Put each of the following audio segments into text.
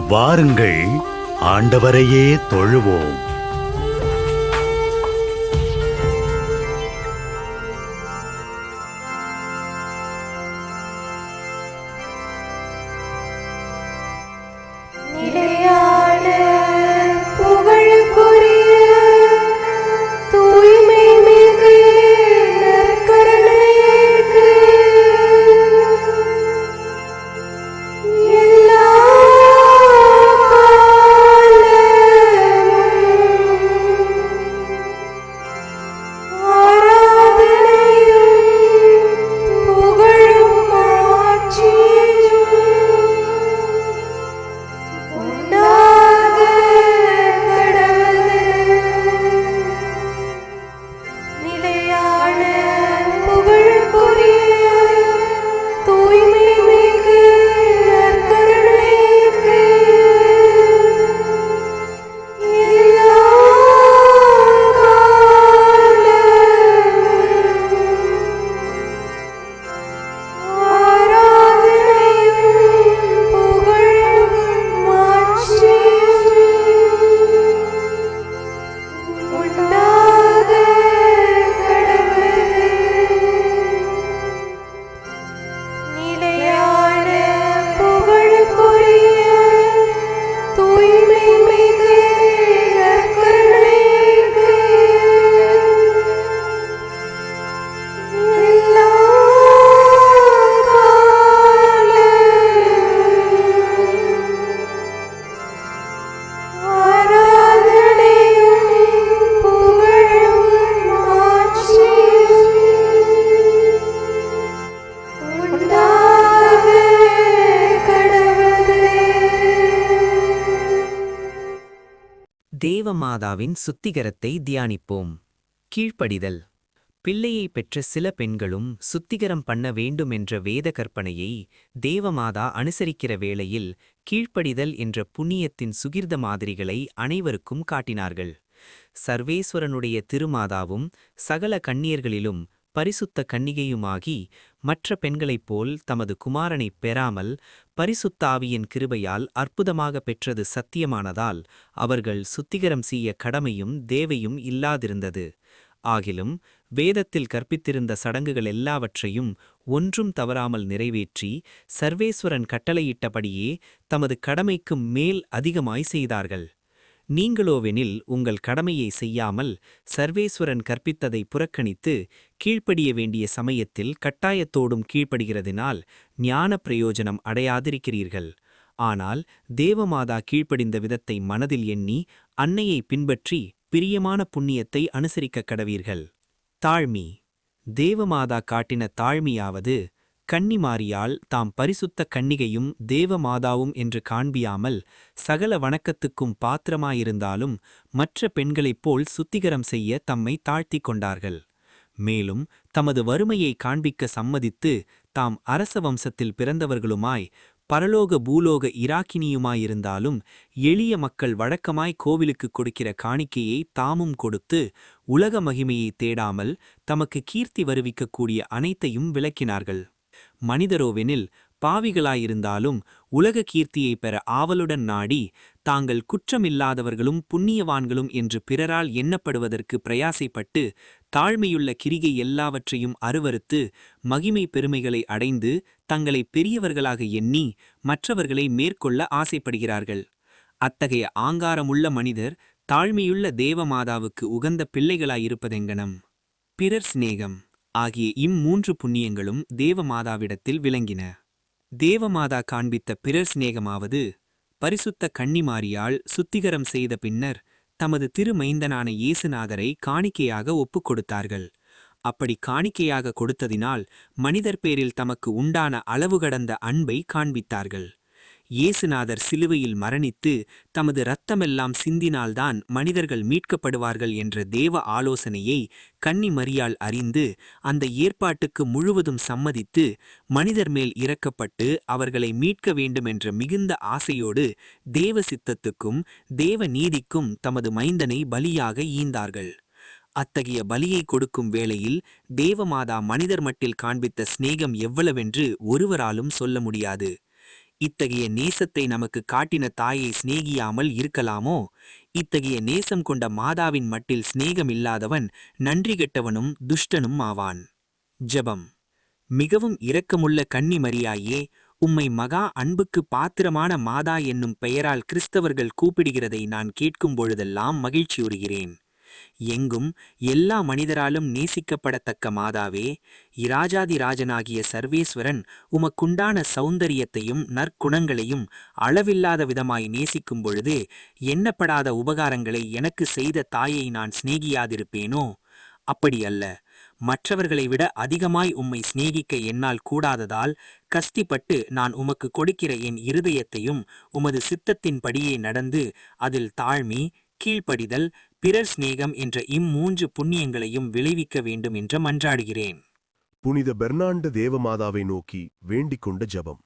வாருங்கள், ஆண்டவரையே தொழுவோம். தேவமாதாவின் சுத்திகரத்தை தியானிப்போம். கீழ்ப்படிதல். பிள்ளையை பெற்ற சில பெண்களும் சுத்திகரம் பண்ண வேண்டும் என்ற வேத கற்பனையை தேவமாதா அனுசரிக்கிற வேளையில் கீழ்ப்படிதல் என்ற புண்ணியத்தின் சுகிர்த மாதிரிகளை அனைவருக்கும் காட்டினார்கள். சர்வேஸ்வரனுடைய திருமாதாவும் சகல கன்னியர்களிலும் பரிசுத்த கன்னிகையுமாகி மற்ற பெண்களைப் போல் தமது குமாரனைப் பெறாமல் பரிசுத்தாவியின் கிருபையால் அற்புதமாக பெற்றது சத்தியமானதால் அவர்கள் சுத்திகரம் செய்ய கடமையும் தேவையும் இல்லாதிருந்தது. ஆகிலும் வேதத்தில் கற்பித்திருந்த சடங்குகள் எல்லாவற்றையும் ஒன்றும் தவறாமல் நிறைவேற்றி சர்வேஸ்வரன் கட்டளையிட்டபடியே தமது கடமைக்கு மேல் அதிகமாய் செய்தார்கள். நீங்களோவெனில் உங்கள் கடமையை செய்யாமல் சர்வேஸ்வரன் கற்பித்ததை புறக்கணித்து கீழ்ப்படிய வேண்டிய சமயத்தில் கட்டாயத்தோடும் கீழ்ப்படுகிறதினால் ஞான பிரயோஜனம் அடையாதிருக்கிறீர்கள். ஆனால் தேவமாதா கீழ்ப்படிந்த விதத்தை மனதில் எண்ணி அன்னையை பின்பற்றி பிரியமான புண்ணியத்தை அனுசரிக்க கடவீர்கள். தாழ்மி. தேவமாதா காட்டின தாழ்மையாவது கன்னிமாரியால் தாம் பரிசுத்த கன்னிகையும் தேவமாதாவும் என்று காண்பியாமல் சகல வணக்கத்துக்கும் பாத்திரமாயிருந்தாலும் மற்ற பெண்களைப் போல் சுத்திகரம் செய்ய தம்மை தாழ்த்தி கொண்டார்கள். மேலும் தமது வறுமையை காண்பிக்க சம்மதித்து தாம் அரச வம்சத்தில் பிறந்தவர்களுமாய் பரலோக பூலோக இராக்கினியுமாயிருந்தாலும் எளிய மக்கள் வழக்கமாய் கோவிலுக்கு கொடுக்கிற காணிக்கையை தாமும் கொடுத்து உலக மகிமையை தேடாமல் தமக்கு கீர்த்தி வருவிக்கக்கூடிய அனைத்தையும் விளக்கினார்கள். மனிதரோவெனில் பாவிகளாயிருந்தாலும் உலக கீர்த்தியை பெற ஆவலுடன் நாடி தாங்கள் குற்றமில்லாதவர்களும் புண்ணியவான்களும் என்று பிறரால் எண்ணப்படுவதற்கு பிரயாசைப்பட்டு தாழ்மையுள்ள கிரிகை எல்லாவற்றையும் அருவறுத்து மகிமை பெருமைகளை அடைந்து தங்களை பெரியவர்களாக எண்ணி மற்றவர்களை மேற்கொள்ள ஆசைப்படுகிறார்கள். அத்தகைய ஆங்காரமுள்ள மனிதர் தாழ்மையுள்ள தேவமாதாவுக்கு உகந்த பிள்ளைகளாயிருப்பதெங்கனம். பிறர் சிநேகம் ஆகிய இம்மூன்று புண்ணியங்களும் தேவமாதாவிடத்தில் விளங்கின. தேவமாதா காண்பித்த பிறர் சிநேகமாவது பரிசுத்த கன்னிமாரியால் சுத்திகரம் செய்த பின்னர் தமது திருமைந்தனான இயேசுநாதரை காணிக்கையாக ஒப்புக் கொடுத்தார்கள். அப்படி காணிக்கையாக கொடுத்ததினால் மனிதர் பேரில் தமக்கு உண்டான அளவு கடந்த அன்பை காண்பித்தார்கள். இயேசுநாதர் சிலுவையில் மரணித்து தமது இரத்தமெல்லாம் சிந்தினால்தான் மனிதர்கள் மீட்கப்படுவார்கள் என்ற தேவ ஆலோசனையை கன்னி மரியாள் அறிந்து அந்த ஏற்பாட்டுக்கு முழுவதும் சம்மதித்து மனிதர் மேல் இறக்கப்பட்டு அவர்களை மீட்க வேண்டுமென்ற மிகுந்த ஆசையோடு தேவ சித்தத்துக்கும் தேவ நீதிக்கும் தமது மைந்தனை பலியாக ஈந்தார்கள். அத்தகைய பலியை கொடுக்கும் வேளையில் தேவமாதா மனிதர் மட்டில் காண்பித்த சிநேகம் எவ்வளவென்று ஒருவராலும் சொல்ல முடியாது. இத்தகைய நேசத்தை நமக்கு காட்டின தாயை சிநேகியாமல் இருக்கலாமோ? இத்தகைய நேசம் கொண்ட மாதாவின் மட்டில் சிநேகமில்லாதவன் நன்றி கெட்டவனும் துஷ்டனும் ஆவான். ஜெபம். மிகவும் இரக்கமுள்ள கன்னி மரியாயே, உம்மை மகா அன்புக்கு பாத்திரமான மாதா என்னும் பெயரால் கிறிஸ்தவர்கள் கூப்பிடுகிறதை நான் கேட்கும் பொழுதெல்லாம் மகிழ்ச்சியுறுகிறேன். எங்கும் எல்லா மனிதராலும் நேசிக்கப்படத்தக்க மாதாவே, இராஜாதிராஜனாகிய சர்வேஸ்வரன் உமக்குண்டான சௌந்தரியத்தையும் நற்குணங்களையும் அளவில்லாத விதமாய் நேசிக்கும் பொழுது எண்ணப்படாத உபகாரங்களை எனக்கு செய்த தாயை நான் சிநேகியாதிருப்பேனோ? அப்படி அல்ல. மற்றவர்களை விட அதிகமாய் உம்மை சிநேகிக்க என்னால் கூடாததால் கஸ்திப்பட்டு நான் உமக்கு கொடுக்கிற என் இருதயத்தையும் உமது சித்தத்தின்படியே நடந்து அதில் தாழ்மை, கீழ்ப்படிதல், பிறர் சிநேகம் என்ற இம்மூன்று புண்ணியங்களையும் விளைவிக்க வேண்டும் என்று மன்றாடுகிறேன். புனித பெர்னாண்டு தேவமாதாவை நோக்கி வேண்டிக் கொண்ட ஜெபம்.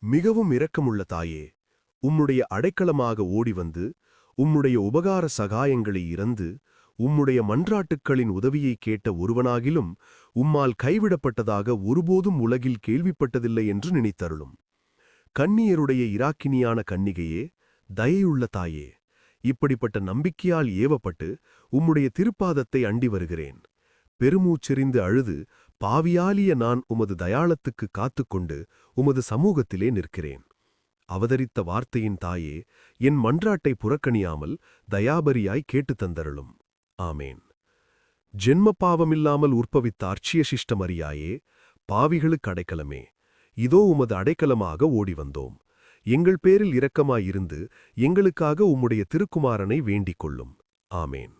மிகவும் இரக்கமுள்ள தாயே, உம்முடைய அடைக்கலமாக ஓடிவந்து உம்முடைய உபகார சகாயங்களை இறந்து உம்முடைய மன்றாட்டுக்களின் உதவியை கேட்ட ஒருவனாகிலும் உம்மால் கைவிடப்பட்டதாக ஒருபோதும் உலகில் கேள்விப்பட்டதில்லை என்று நினைத்தருளும். கன்னியருடைய இராக்கினியான கன்னிகையே, தயையுள்ள தாயே, இப்படிப்பட்ட நம்பிக்கையால் ஏவப்பட்டு உம்முடைய திருப்பாதத்தை அண்டி வருகிறேன். பெருமூச்செறிந்து அழுது பாவியாலிய நான் உமது தயாளத்துக்கு காத்துக்கொண்டு உமது சமூகத்திலே நிற்கிறேன். அவதரித்த வார்த்தையின் தாயே, என் மன்றாட்டை புறக்கணியாமல் தயாபரியாய் கேட்டு தந்தருளும். ஆமேன். ஜென்ம பாவமில்லாமல் உற்பவித்த அர்ச்சிய மரியாயே, பாவிகளுக்கு அடைக்கலமே, இதோ உமது அடைக்கலமாக ஓடி வந்தோம். எங்கள் பேரில் இரக்கமாயிருந்து எங்களுக்காக உம்முடைய திருக்குமாரனை வேண்டிக் கொள்ளும். ஆமேன்.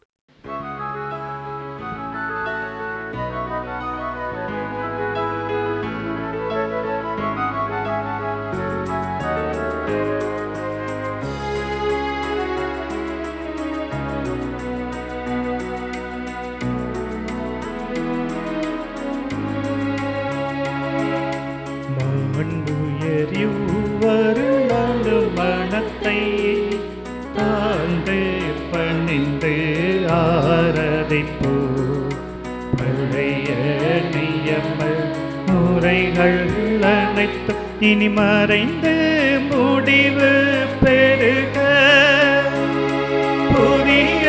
மனத்தை தாழ்ந்து பணிந்து ஆராதிப்போ. பழைய நியம முறைகள் அனைத்தும் இனி மறைந்து முடிவு பெறுக. புதிய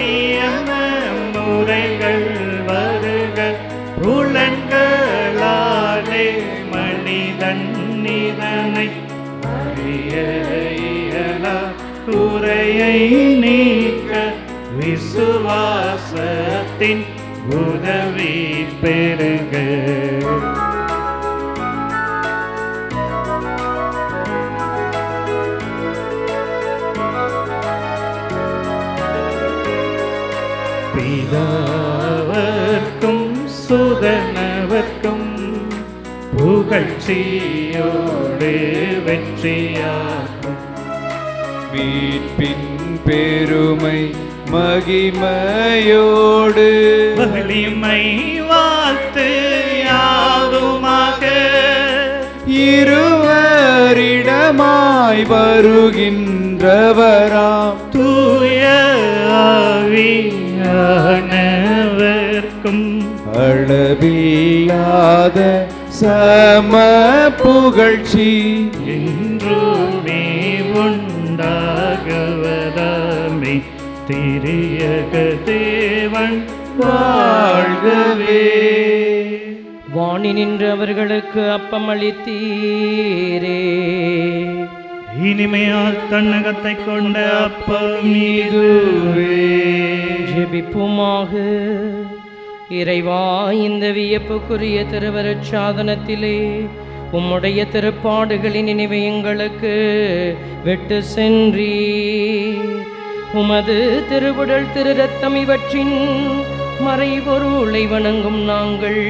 நியம முறைகள் வருக. புலன்களாலே மனிதன் இதனை குறையை நீக்க விசுவாசத்தின் உதவி பெறுக. பிதாவர்க்கும் சுதனவர்க்கும் புகழ்ச்சியோடு வெற்றியாகும். மீட்பின் பெருமை மகிமையோடு வலிமை வாழ்த்து யாதுமாக. இருவரிடமாய் வருகின்றவராம் தூய ஆவியானவர்க்கும் அளவில்லாத சம புகழ்ச்சி என்றுமே உண்டாகுவதாமே. திரியக தேவன் வாழ்கவே. வாணி நின்று அவர்களுக்கு அப்பம் அளித்தீரே. இனிமையால் தன்னகத்தை கொண்ட அப்பம் இதுவே. ஜெபிப்புமாக. இறைவா, இந்த வியப்புக்குரிய திருவருட் சாதனத்திலே உம்முடைய திருப்பாடுகளின் நினைவை எங்களுக்கு விட்டு சென்றீர். உமது திருவுடல் திரு ரத்தம் இவற்றின் மறைபொருளை வணங்கும் நாங்கள்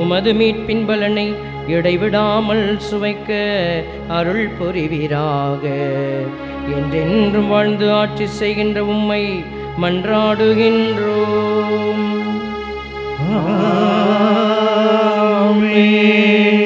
உமது மீட்பின் பலனை இடைவிடாமல் சுவைக்க அருள் புரிவீராக. என்றென்றும் வாழ்ந்து ஆட்சி செய்கின்ற உம்மை மன்றாடுகின்றோம். ஆமென்.